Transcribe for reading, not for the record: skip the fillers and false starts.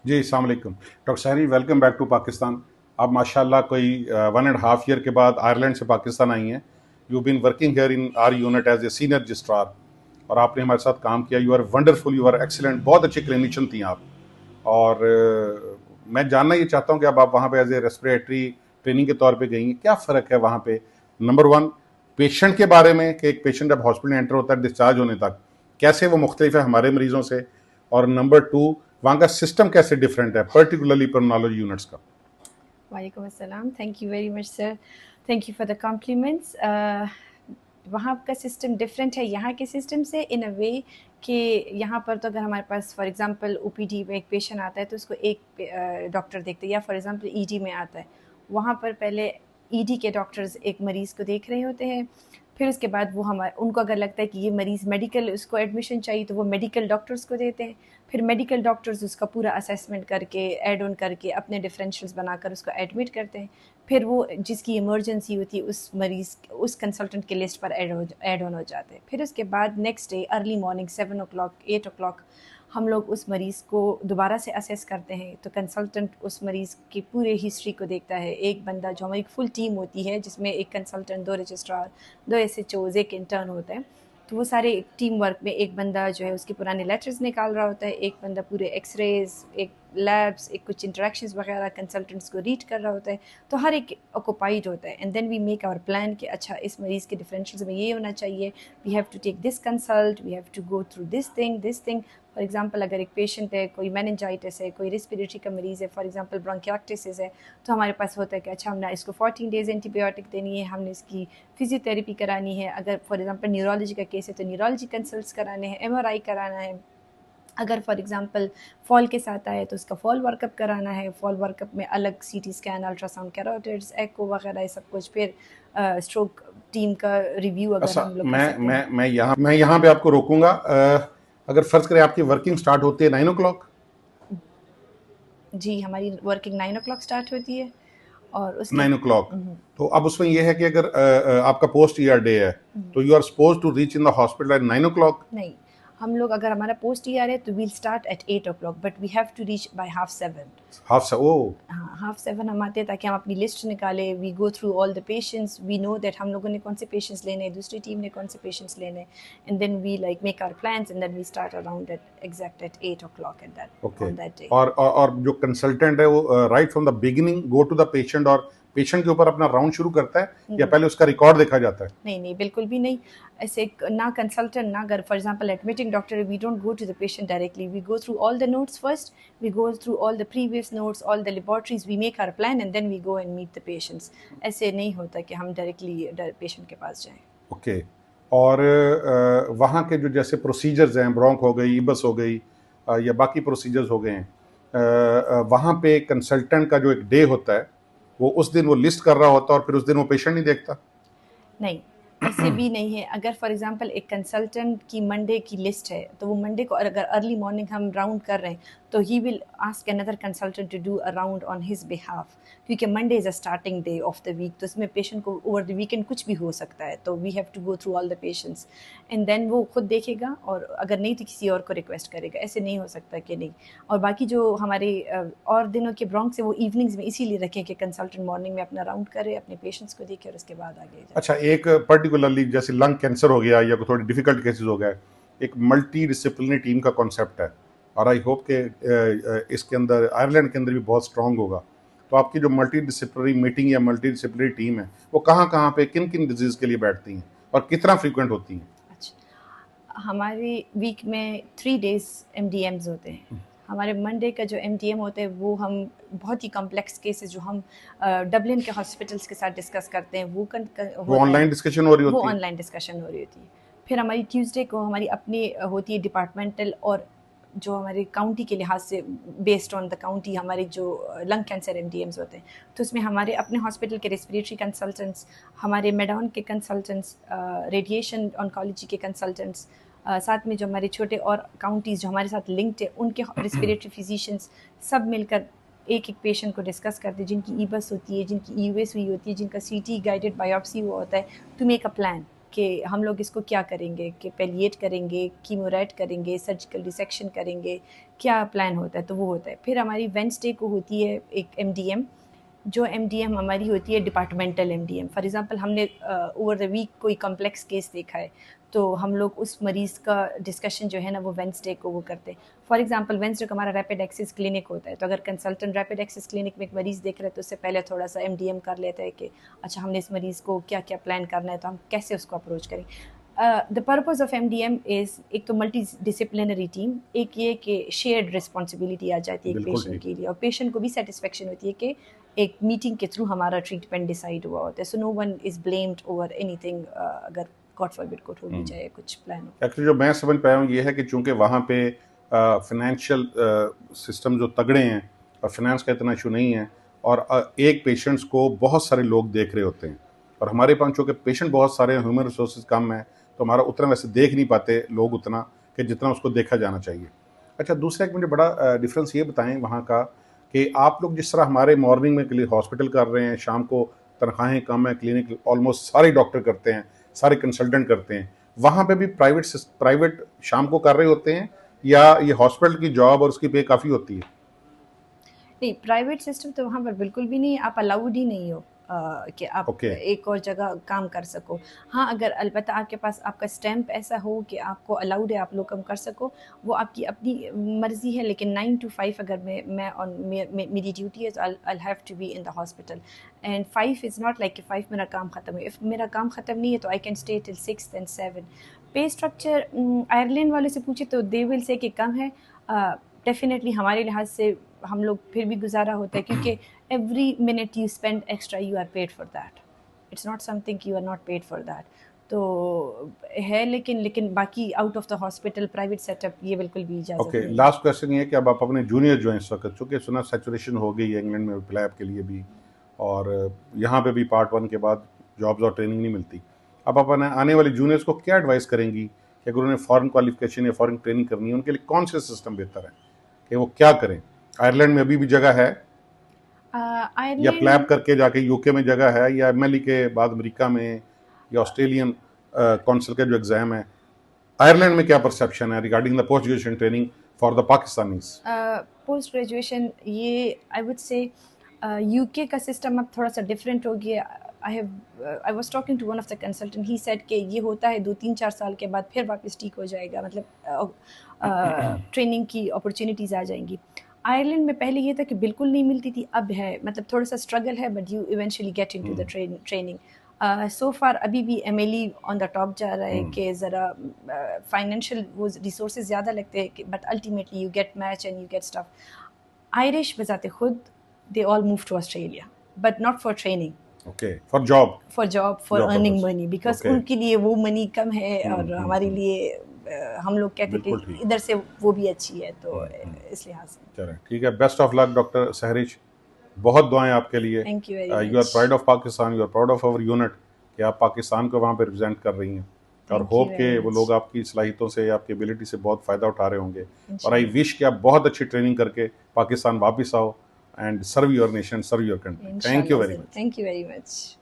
जी, अस्सलाम वालेकुम। डॉक्टर सहरी, वेलकम बैक टू पाकिस्तान। आप माशाल्लाह कोई 1.5 ईयर के बाद आयरलैंड से पाकिस्तान आई हैं। You been working here in our unit as a senior registrar और आपने हमारे साथ काम किया। You are wonderful, you are excellent, बहुत अच्छी क्लिनिशियन थी आप। और मैं जानना ये चाहता हूँ कि अब आप वहाँ पे एज ए रेस्पिरेटरी ट्रेनिंग के तौर पे गई हैं, क्या फ़र्क है वहाँ पे? नंबर वन, पेशेंट के बारे में कि एक पेशेंट जब हॉस्पिटल में एंटर होता है डिस्चार्ज होने तक, कैसे वो मुख्तलिफ है हमारे मरीजों से? और नंबर टू, वहाँ का सिस्टम कैसे डिफरेंट है, पर्टिकुलरली पल्मोनोलॉजी यूनिट्स का? वालेकुम अस्सलाम। Thank you very much sir, thank you for the compliments. वहाँ का सिस्टम डिफरेंट है यहाँ के सिस्टम से इन अ वे कि यहाँ पर तो अगर हमारे पास फॉर एग्जांपल ओपीडी में एक पेशेंट आता है तो उसको एक डॉक्टर देखते हैं, या फॉर एग्जांपल ईडी में आता है, वहाँ पर पहले ईडी के डॉक्टर्स एक मरीज़ को देख रहे होते हैं। फिर उसके बाद वो उनको अगर लगता है कि ये मरीज़ मेडिकल उसको एडमिशन चाहिए तो वो मेडिकल डॉक्टर्स को देते हैं। फिर मेडिकल डॉक्टर्स उसका पूरा असेसमेंट करके ऐड ऑन करके अपने डिफरेंशियल्स बनाकर उसको एडमिट करते हैं। फिर वो जिसकी इमरजेंसी होती है उस मरीज़ उस कंसल्टेंट के लिस्ट पर ऐड ऑन हो जाते हैं। फिर उसके बाद नेक्स्ट डे अर्ली मॉर्निंग 7 ओ क्लॉक 8 ओ क्लॉक हम लोग उस मरीज़ को दोबारा से असेस करते हैं। तो कंसल्टेंट उस मरीज़ की पूरे हिस्ट्री को देखता है। एक बंदा जो हमारी फुल टीम होती है जिसमें एक कंसल्टेंट, 2 रजिस्ट्रार, 2 एसएचओज़, एक इंटर्न होता है। तो वो सारे टीम वर्क में एक बंदा जो है उसके पुराने लेटर्स निकाल रहा होता है, एक बंदा पूरे एक्सरेज, एक लैब्स, एक कुछ इंटरेक्शंस वगैरह कंसल्टेंट्स को रीड कर रहा होता है। तो हर एक ऑक्यूपाइड होता है and then we make our plan कि अच्छा इस मरीज़ के डिफरेंशियल्स में ये होना चाहिए, we have to take this consult, we have to go through this thing. For example अगर एक पेशेंट है, कोई मेनिंजाइटिस है, कोई रेस्पिरेटरी का मरीज़ है, फॉर एग्जांपल ब्रोंकियाक्टिस है, तो हमारे पास होता है कि अच्छा हमने इसको 14 डेज़ एंटीबायोटिक देनी है, हमने इसकी फिजियोथेरेपी करानी है। अगर फॉर एग्जांपल न्यूरोलॉजी का केस है तो न्यूरोलॉजी कंसल्ट्स कराने हैं, एमआरआई कराना है। अगर फॉर एग्जांपल फॉल के साथ आए तो उसका फॉल वर्कअप कराना है। फॉल वर्कअप में अलग सीटी स्कैन, अल्ट्रासाउंड, कैरोटिड्स, एको वगैरह ये सब कुछ। फिर स्ट्रोक टीम का रिव्यू अगर अच्छा, हम लोग कर मैं सकते हैं। मैं मैं यहाँ पे आपको रोकूंगा। अगर फर्ज करें आपकी वर्किंग स्टार्ट होती है 9 o'clock। जी, हमारी वर्किंग 9 ओ क्लॉक स्टार्ट होती है और उसके 9 o'clock, तो अब उसमें यह है कि अगर आपका पोस्ट ईयर डे है तो you are suppose to reach in the hospital at 9 o'clock। नहीं, हम लोग अगर हमारा पोस्ट ईयर है तो we'll start at 8 o'clock but we have to reach by half 7। Half से ओ। हाँ, हाफ 7 हम आते हैं ताकि हम अपनी लिस्ट निकालें। We go through all the patients, we know that हम लोगों ने कौन से पेशेंट्स लेने हैं, दूसरी टीम ने कौन से पेशेंट्स लेने हैं, and then we like make our plans and then we start around at exact at 8 o'clock at that okay. On that day. और जो कंसल्टेंट है वो right from the beginning go to the patient और patient के ऊपर अपना round शुरू करता है या पहले उसका रिकॉर्ड देखा जाता है? नहीं नहीं, बिल्कुल भी नहीं। ऐसे ना कंसल्टेंट ना, अगर for example admitting doctor, we don't go to the patient directly, we go through all the notes first, we go through all the previous notes, all the laboratories, we make our plan and then we go and meet the patients. ऐसे नहीं होता कि हम directly patient के पास जाएं। Okay. और वहाँ के जो जैसे प्रोसीजर्स हैं, ब्रोंक हो गई, ईबस हो गई, या बाकी प्रोसीजर्स हो गए हैं, वहाँ पे कंसल्टेंट का जो एक डे होता है वो उस दिन वो लिस्ट कर रहा होता है और फिर उस दिन वो पेशेंट नहीं देखता? नहीं, ऐसे भी नहीं है। अगर फॉर एग्जांपल एक कंसल्टेंट की मंडे की लिस्ट है तो वो मंडे को अगर अर्ली मॉर्निंग हम राउंड कर रहे हैं तो he will ask another consultant to do a round on his behalf, क्योंकि Monday is a starting day of the week. तो इसमें पेशेंट को ओवर द वीकेंड कुछ भी हो सकता है, तो we have to go through all the patients and then वो खुद देखेगा, और अगर नहीं तो किसी और को रिक्वेस्ट करेगा। ऐसे नहीं हो सकता कि नहीं। और बाकी जो हमारे और दिनों के ब्रोंक्स है वो इवनिंग्स में इसीलिए रखें कि कंसल्टेंट मॉर्निंग में अपना राउंड करे, अपने पेशेंट्स को देखे और उसके बाद आगे जाए। अच्छा, एक पर्टिकुलरली जैसे लंग कैंसर हो गया या थोड़ी डिफिकल्ट केसेस हो गए, एक मल्टी डिसिप्लिनरी टीम का कॉन्सेप्ट है और आई होप कि इसके अंदर आयरलैंड के अंदर भी बहुत स्ट्रांग होगा। तो आपकी जो मल्टी डिसिप्लिनरी मीटिंग या मल्टी डिसिप्लिनरी टीम है वो कहाँ कहाँ पे किन किन डिजीज के लिए बैठती हैं और कितना फ्रीक्वेंट होती हैं? अच्छा, हमारे वीक में 3 डेज़ एमडीएम्स होते हैं। हमारे मंडे का जो एमडीएम होता है वो हम बहुत ही कॉम्प्लेक्स केसेस जो हम डबलिन के हॉस्पिटल्स के साथ डिस्कस करते हैं वो होता है। ऑनलाइन डिस्कशन हो रही वो होती है? ऑनलाइन डिस्कशन हो रही होती है। फिर हमारी ट्यूसडे को हमारी अपनी होती है डिपार्टमेंटल, और जो हमारे काउंटी के लिहाज से बेस्ड ऑन द काउंटी हमारे जो लंग कैंसर एमडीएम्स होते हैं, तो उसमें हमारे अपने हॉस्पिटल के रेस्पिरेटरी कंसल्टेंट्स, हमारे मेडॉन के कंसल्टेंट्स, रेडिएशन ऑन्कोलॉजी के कंसल्टेंट्स, साथ में जो हमारे छोटे और काउंटीज़ जो हमारे साथ लिंक्ड है उनके रेस्पिरेटरी फिजिशियंस, सब मिलकर एक एक पेशेंट को डिस्कस करते हैं, जिनकी ईबस होती है, जिनकी ईयूएस हुई होती है, जिनका सीटी गाइडेड बायोप्सी हुआ होता है, टू मेक अ प्लान कि हम लोग इसको क्या करेंगे, कि पैलिएट करेंगे, कीमोरेट करेंगे, सर्जिकल रिसेक्शन करेंगे, क्या प्लान होता है। तो वो होता है। फिर हमारी वेडनेसडे को होती है एक एमडीएम, जो एमडीएम हमारी होती है डिपार्टमेंटल एमडीएम। फॉर एग्जांपल हमने ओवर द वीक कोई कॉम्प्लेक्स केस देखा है, तो हम लोग उस मरीज़ का डिस्कशन जो है ना वो वेडनेसडे को वो करते हैं। फॉर एग्जांपल वेडनेसडे को हमारा रैपिड एक्सेस क्लिनिक होता है, तो अगर कंसल्टेंट रैपिड एक्सेस क्लिनिक में एक मरीज़ देख रहे हैं तो उससे पहले थोड़ा सा एमडीएम कर लेता है कि अच्छा हमने इस मरीज़ को क्या क्या प्लान करना है, तो हम कैसे उसको अप्रोच करें। The purpose of MDM is, एक तो मल्टी डिसिप्लिनरी टीम, एक ये कि शेयर्ड रिस्पॉन्सिबिलिटी आ जाती है एक बिल्कुल पेशेंट ठीक। के लिए, और पेशेंट को भी सेटिस्फेक्शन होती है कि एक मीटिंग के थ्रू हमारा ट्रीटमेंट डिसाइड हुआ होता है। So no one is blamed over anything, अगर गॉड फॉरबिड कुछ हो भी जाए, कुछ प्लान हो। एक्चुअली जो मैं समझ पाया हूँ ये है कि चूंकि वहाँ पे फाइनेंशियल सिस्टम जो तगड़े हैं और फाइनेंस का इतना इशू नहीं है, और एक पेशेंट्स को बहुत सारे लोग देख रहे होते हैं, और हमारे पास चूँकि पेशेंट बहुत सारे हैं, ह्यूमन रिसोर्सेज कम है, तो हमारा उतना वैसे देख नहीं पाते लोग उतना कि जितना उसको देखा जाना चाहिए। अच्छा, दूसरा एक मुझे बड़ा डिफरेंस ये बताएं वहाँ का, कि आप लोग जिस तरह हमारे मॉर्निंग में हॉस्पिटल कर रहे हैं, शाम को तनख्वाहें कम है, क्लिनिक ऑलमोस्ट सारे डॉक्टर करते हैं, सारे कंसल्टेंट करते हैं, वहाँ पे भी प्राइवेट शाम को कर रहे होते हैं, या ये हॉस्पिटल की जॉब और उसकी पे काफ़ी होती है? नहीं, प्राइवेट सिस्टम तो वहाँ पर बिल्कुल भी नहीं, आप अलाउड ही नहीं हो कि आप ओके। एक और जगह काम कर सको। हाँ, अगर अलबत्ता आपके पास आपका स्टैम्प ऐसा हो कि आपको अलाउड है, आप लोकम कर सको, वो आपकी अपनी मर्ज़ी है। लेकिन 9 to 5 अगर मैं ऑन मेरी ड्यूटी है, तो I have to be in the hospital, and 5 is not like कि 5 मेरा काम ख़त्म है। इफ़ मेरा काम ख़त्म नहीं है तो I can stay till 6 and 7। पे स्ट्रक्चर आयरलैंड वाले से पूछे तो दे विल से कि कम है। डेफिनेटली हमारे लिहाज से हम लोग फिर भी गुजारा होता है, क्योंकि every minute you spend extra you are paid for that, it's not something you are not paid for that. तो है, लेकिन बाकी out of the hospital private setup ये बिल्कुल भी इजाज़त ओके, नहीं है। लास्ट क्वेश्चन ये है कि अब आप अपने जूनियर जो हैं इस वक्त, चूँकि सुना सैचुरेशन हो गई है इंग्लैंड में प्लैब के लिए भी, और यहाँ पे भी पार्ट 1 के बाद जॉब्स और ट्रेनिंग नहीं मिलती, अब आप आने वाले जूनियर्स को क्या एडवाइस करेंगी कि अगर उन्हें फॉरेन क्वालिफिकेशन या फॉरेन ट्रेनिंग करनी है, उनके लिए कौन सा सिस्टम बेहतर है कि वो क्या करें? आयरलैंड में अभी भी जगह है, या प्लैब आयरलैंड करके जाके यूके में जगह है, या एमएलई के बाद अमेरिका में, या ऑस्ट्रेलियन कौंसिल का जो एग्ज़ाम है? आयरलैंड में क्या परसेप्शन है regarding the post graduation training for the Pakistanis? Post graduation, ये आई वुड से यूके का सिस्टम अब थोड़ा सा डिफरेंट हो गया। I was talking to one of the consultant, he said कि ये होता है 2-3-4 साल के बाद फिर वापस ठीक हो जाएगा, मतलब ट्रेनिंग की अपॉर्चुनिटीज़ आ जाएंगी। आयरलैंड में पहले ये था कि बिल्कुल नहीं मिलती थी, अब है, मतलब थोड़ा सा स्ट्रगल है, but you eventually get into the training. So far अभी भी एमएलई ऑन द टॉप जा रहा है कि ज़रा फाइनेंशियल वो रिसोर्सेज ज़्यादा लगते हैं, but ultimately you get match and you get stuff. Irish बजाते खुद they all move to Australia, but not for training, okay, for job, for job, for job earning purpose. Money, because okay, उनके लिए वो money कम है, और हमारे लिए हम लोग कहते हैं बिल्कुल कि ठीक। इधर से वो भी अच्छी है, तो इस लिहाज से। चलें, ठीक है, best of luck doctor Sehrish, बहुत दुआएं आपके लिए। Thank you very you are much. Pride of Pakistan, you are proud of our unit, कि आप पाकिस्तान को वहाँ पे रिप्रेजेंट कर रही हैं, और थैंक यू होप के वेरी वो मच, लोग आपकी सलाहियतों से, आपकी एबिलिटी से बहुत फ़ायदा उठा रहे होंगे, और आई इंशाल्लाह, विश कि आप बहुत अच्छी ट्रेनिंग करके पाकिस्तान वापस आओ and serve your nation, serve your country. Thank you इंशाल्लाह very sir, much. Thank you very much.